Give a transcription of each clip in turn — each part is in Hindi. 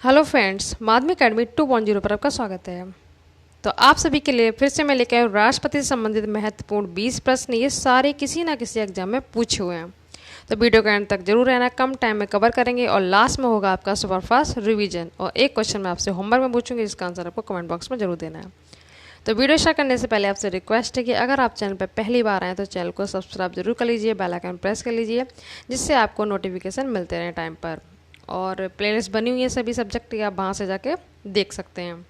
हेलो फ्रेंड्स, माध्यमिक अकेडमी 2.0 पर आपका स्वागत है। तो आप सभी के लिए फिर से मैं लेकर आया हूँ राष्ट्रपति से संबंधित महत्वपूर्ण 20 प्रश्न। ये सारे किसी ना किसी एग्जाम में पूछे हुए हैं, तो वीडियो के अंत तक जरूर रहना। कम टाइम में कवर करेंगे और लास्ट में होगा आपका सुपरफास्ट रिवीजन। और एक क्वेश्चन मैं आपसे होमवर्क में पूछूंगी, जिसका आंसर आपको कमेंट बॉक्स में जरूर देना है। तो वीडियो स्टार्ट करने से पहले आपसे रिक्वेस्ट है कि अगर आप चैनल पर पहली बार आएँ तो चैनल को सब्सक्राइब जरूर कर लीजिए, बेल आइकन प्रेस कर लीजिए, जिससे आपको नोटिफिकेशन मिलते रहें टाइम पर। और प्लेलिस्ट बनी हुई है सभी सब्जेक्ट की, आप वहाँ से जाके देख सकते हैं।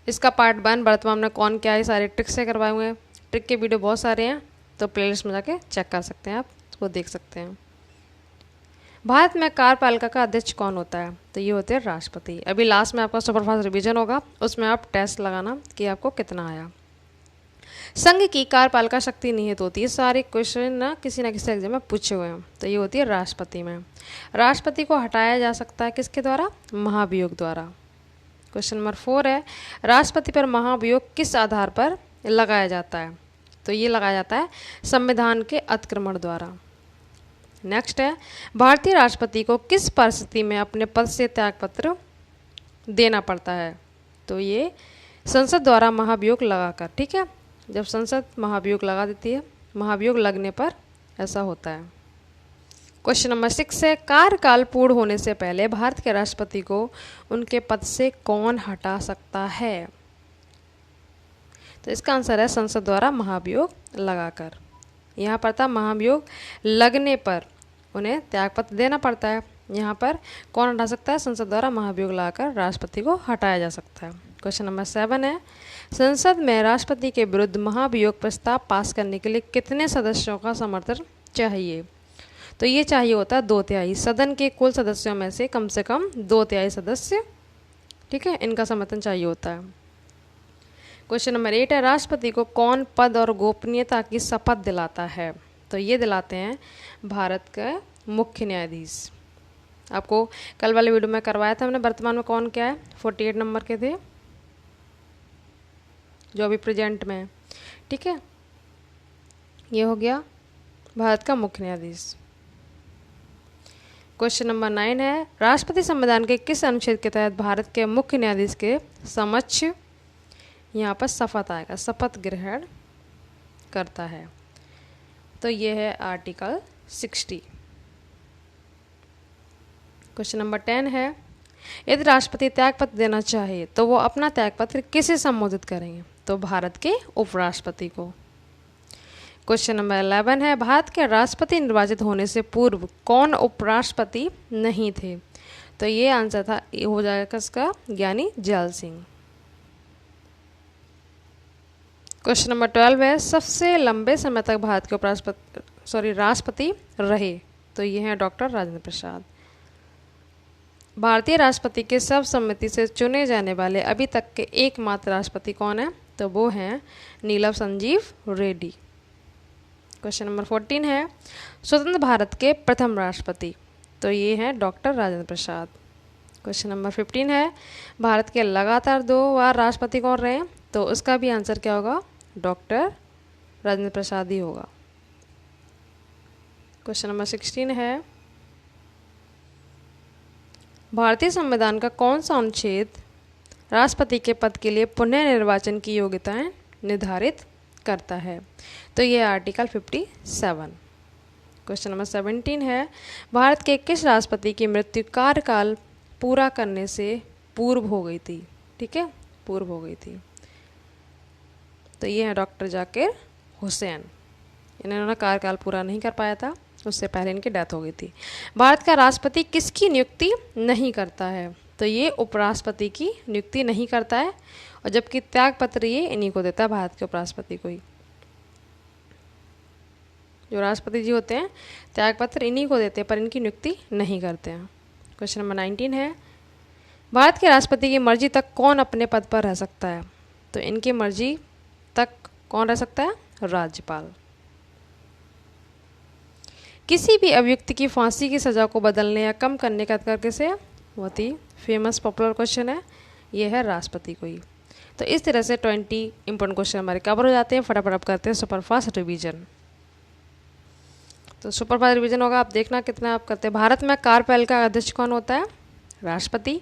इसका पार्ट 1 वर्तमान में कौन क्या है सारे ट्रिक से करवाए हुए हैं। ट्रिक के वीडियो बहुत सारे हैं, तो प्लेलिस्ट में जाके चेक कर सकते हैं, आप उसको देख सकते हैं। भारत में कार्यपालिका का अध्यक्ष कौन होता है? तो ये होते हैं राष्ट्रपति। अभी लास्ट में आपका सुपरफास्ट रिवीजन होगा, उसमें आप टेस्ट लगाना कि आपको कितना आया। संघ की कार्यपालिका शक्ति निहित होती है। सारे क्वेश्चन ना किसी एग्जाम में पूछे हुए हैं। तो ये होती है राष्ट्रपति में। राष्ट्रपति को हटाया जा सकता है किसके द्वारा? महाभियोग द्वारा। क्वेश्चन नंबर 4 है, राष्ट्रपति पर महाभियोग किस आधार पर लगाया जाता है? तो ये लगाया जाता है संविधान के अतिक्रमण द्वारा। नेक्स्ट है, भारतीय राष्ट्रपति को किस परिस्थिति में अपने पद से त्यागपत्र देना पड़ता है? तो ये संसद द्वारा महाभियोग लगाकर, ठीक है, जब संसद महाभियोग लगा देती है, महाभियोग लगने पर ऐसा होता है। क्वेश्चन नंबर 6 है, कार्यकाल पूर्ण होने से पहले भारत के राष्ट्रपति को उनके पद से कौन हटा सकता है? तो इसका आंसर है संसद द्वारा महाभियोग लगाकर। यहाँ पर था महाभियोग लगने पर उन्हें त्यागपत्र देना पड़ता है, यहाँ पर कौन हटा सकता है? संसद द्वारा महाभियोग लगाकर राष्ट्रपति को हटाया जा सकता है। क्वेश्चन नंबर 7 है, संसद में राष्ट्रपति के विरुद्ध महाभियोग प्रस्ताव पास करने के लिए कितने सदस्यों का समर्थन चाहिए? तो ये चाहिए होता है 2/3। सदन के कुल सदस्यों में से कम 2/3 सदस्य, ठीक है, इनका समर्थन चाहिए होता है। क्वेश्चन नंबर 8 है, राष्ट्रपति को कौन पद और गोपनीयता की शपथ दिलाता है? तो ये दिलाते हैं भारत के मुख्य न्यायाधीश। आपको कल वाले वीडियो में करवाया था हमने, वर्तमान में कौन क्या है, 48 नंबर के थे जो अभी प्रेजेंट में है, ठीक है। ये हो गया भारत का मुख्य न्यायाधीश। क्वेश्चन नंबर 9 है, राष्ट्रपति संविधान के किस अनुच्छेद के तहत भारत के मुख्य न्यायाधीश के समक्ष, यहाँ पर शपथ आएगा, शपथ ग्रहण करता है? तो ये है आर्टिकल 60। क्वेश्चन नंबर 10 है, यदि राष्ट्रपति त्यागपत्र देना चाहे तो वो अपना त्यागपत्र किसे संबोधित करेंगे? तो भारत के उपराष्ट्रपति को। क्वेश्चन नंबर 11 है, भारत के राष्ट्रपति निर्वाचित होने से पूर्व कौन उपराष्ट्रपति नहीं थे? तो ये आंसर था, ये हो जाएगा इसका ज्ञानी जैल सिंह। क्वेश्चन नंबर 12 है, सबसे लंबे समय तक भारत के राष्ट्रपति रहे? तो ये है डॉक्टर राजेंद्र प्रसाद। भारतीय राष्ट्रपति के सर्वसम्मति से चुने जाने वाले अभी तक के एकमात्र राष्ट्रपति कौन है? तो वो हैं नीलम संजीव रेड्डी। क्वेश्चन नंबर 14 है, स्वतंत्र भारत के प्रथम राष्ट्रपति? तो ये हैं doctor Rajendra Prasad. Question number 15 है, भारत के लगातार 2 बार राष्ट्रपति कौन रहे? तो उसका भी आंसर क्या होगा? डॉक्टर राजेंद्र प्रसाद ही होगा। क्वेश्चन नंबर 16 है, भारतीय संविधान का कौन सा अनुच्छेद राष्ट्रपति के पद के लिए पुनः निर्वाचन की योग्यताएं निर्धारित करता है? तो ये आर्टिकल 57। क्वेश्चन नंबर 17 है, भारत के किस राष्ट्रपति की मृत्यु कार्यकाल पूरा करने से पूर्व हो गई थी? ठीक है, पूर्व हो गई थी। तो ये है डॉक्टर जाकिर हुसैन। इन्होंने कार्यकाल पूरा नहीं कर पाया था, उससे पहले इनकी डेथ हो गई थी। भारत का राष्ट्रपति किसकी नियुक्ति नहीं करता है? तो ये उपराष्ट्रपति की नियुक्ति नहीं करता है, और जबकि त्यागपत्र ये इन्हीं को देता है, भारत के उपराष्ट्रपति को ही। जो राष्ट्रपति जी होते हैं त्यागपत्र इन्हीं को देते हैं, पर इनकी नियुक्ति नहीं करते हैं। क्वेश्चन नंबर 19 है, भारत के राष्ट्रपति की मर्जी तक कौन अपने पद पर रह सकता है? तो इनकी मर्जी तक कौन रह सकता है? राज्यपाल। किसी भी अभियुक्त की फांसी की सज़ा को बदलने या कम करने का अधिकार किसे है? बहुत ही फेमस पॉपुलर क्वेश्चन है, ये है राष्ट्रपति को ही। तो इस तरह से 20 इंपॉर्टेंट क्वेश्चन हमारे कवर हो जाते हैं। फटाफट आप करते हैं सुपरफास्ट रिवीजन। तो सुपरफास्ट रिवीजन होगा, आप देखना कितना आप करते हैं। भारत में कार्यपालिका का अध्यक्ष कौन होता है? राष्ट्रपति।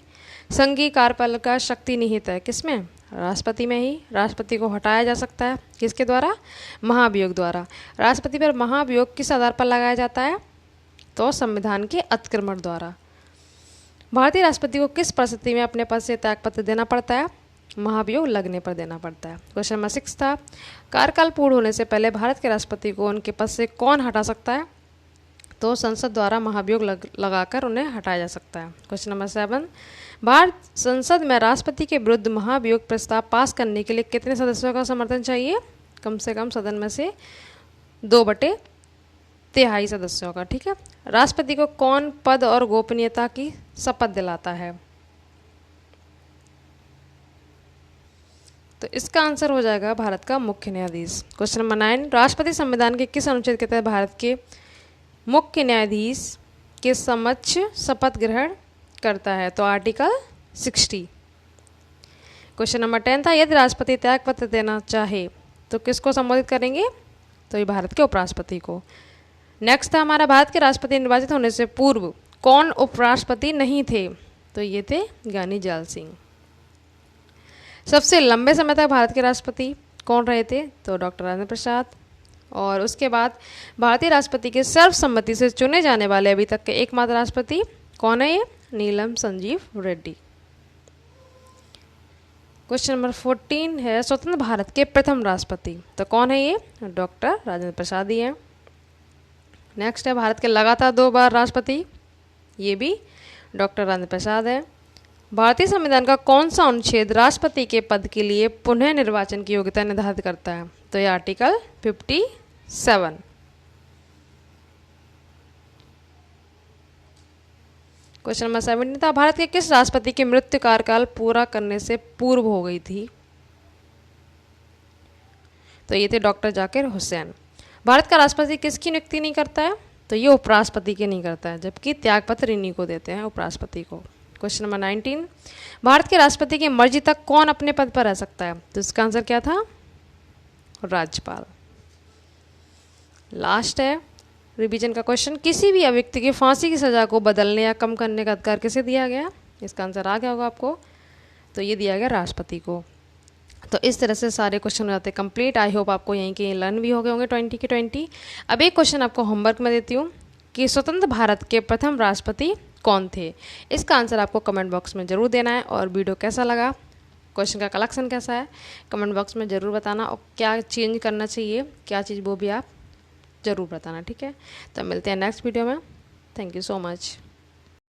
संघीय कार्यपालिका शक्ति निहित है किसमें? राष्ट्रपति में ही। राष्ट्रपति को हटाया जा सकता है किसके द्वारा? महाभियोग द्वारा। राष्ट्रपति पर महाभियोग किस आधार पर लगाया जाता है? तो संविधान के अतिक्रमण द्वारा। भारतीय राष्ट्रपति को किस परिस्थिति में अपने पद से त्यागपत्र देना पड़ता है? महाभियोग लगने पर देना पड़ता है। क्वेश्चन नंबर 6 था, कार्यकाल पूर्ण होने से पहले भारत के राष्ट्रपति को उनके पद से कौन हटा सकता है? तो संसद द्वारा महाभियोग लगाकर उन्हें हटाया जा सकता है। क्वेश्चन नंबर 7, भारत संसद में राष्ट्रपति के विरुद्ध महाभियोग प्रस्ताव पास करने के लिए कितने सदस्यों का समर्थन चाहिए? कम से कम सदन में से 2/3 सदस्यों का। ठीक है। राष्ट्रपति को कौन पद और गोपनीयता की शपथ दिलाता है? तो इसका आंसर हो जाएगा भारत का मुख्य न्यायाधीश। क्वेश्चन नंबर 9, राष्ट्रपति संविधान के किस अनुच्छेद के तहत भारत के मुख्य न्यायाधीश के समक्ष शपथ ग्रहण करता है? तो आर्टिकल 60। क्वेश्चन नंबर 10 था, यदि राष्ट्रपति त्यागपत्र देना चाहे तो किसको संबोधित करेंगे? तो ये भारत के उपराष्ट्रपति को। नेक्स्ट था हमारा, भारत के राष्ट्रपति निर्वाचित होने से पूर्व कौन उपराष्ट्रपति नहीं थे? तो ये थे ज्ञानी जैल सिंह। सबसे लंबे समय तक भारत के राष्ट्रपति कौन रहे थे? तो डॉक्टर राजेंद्र प्रसाद। और उसके बाद भारतीय राष्ट्रपति के सर्वसम्मति से चुने जाने वाले अभी तक के एकमात्र राष्ट्रपति कौन है? ये नीलम संजीव रेड्डी। क्वेश्चन नंबर 14 है, स्वतंत्र भारत के प्रथम राष्ट्रपति तो कौन है? ये डॉक्टर राजेंद्र प्रसाद ही हैं। नेक्स्ट है, भारत के लगातार 2 बार राष्ट्रपति, ये भी डॉक्टर राजेंद्र प्रसाद है। भारतीय संविधान का कौन सा अनुच्छेद राष्ट्रपति के पद के लिए पुनः निर्वाचन की योग्यता निर्धारित करता है? तो ये आर्टिकल 57। क्वेश्चन नंबर 17 था, भारत के किस राष्ट्रपति की मृत्यु कार्यकाल पूरा करने से पूर्व हो गई थी? तो ये थे डॉक्टर जाकिर हुसैन। भारत का राष्ट्रपति किसकी नियुक्ति नहीं करता है? तो ये उपराष्ट्रपति की नहीं करता है, जबकि त्यागपत्र इन्हीं को देते हैं, उपराष्ट्रपति को। क्वेश्चन नंबर 19, भारत के राष्ट्रपति की मर्जी तक कौन अपने पद पर रह सकता है? तो इसका आंसर क्या था? राज्यपाल। लास्ट है रिवीजन का क्वेश्चन, किसी भी अव्यक्ति की फांसी की सजा को बदलने या कम करने का अधिकार किसे दिया गया? इसका आंसर आ गया होगा आपको। तो ये दिया गया राष्ट्रपति को। तो इस तरह से सारे क्वेश्चन हो जाते हैं कंप्लीट। आई होप आपको यहीं के लर्न भी हो गए होंगे 20 के 20। अब एक क्वेश्चन आपको होमवर्क में देती हूँ कि स्वतंत्र भारत के प्रथम राष्ट्रपति कौन थे? इसका आंसर आपको कमेंट बॉक्स में ज़रूर देना है। और वीडियो कैसा लगा, क्वेश्चन का कलेक्शन कैसा है, कमेंट बॉक्स में ज़रूर बताना। और क्या चेंज करना चाहिए, क्या चीज़, वो भी आप ज़रूर बताना। ठीक है, तो मिलते हैं नेक्स्ट वीडियो में। Thank you so much.